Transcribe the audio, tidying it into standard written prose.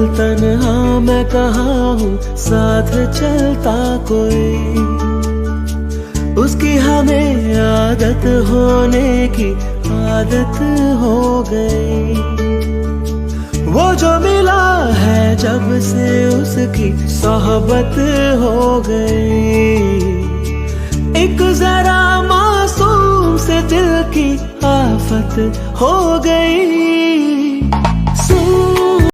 तन्हा मैं कहाँ हूँ, साथ चलता कोई। उसकी हमें आदत होने की आदत हो गई। वो जो मिला है जब से उसकी सोहबत हो गई। एक जरा मासूम से दिल की आफत हो गई।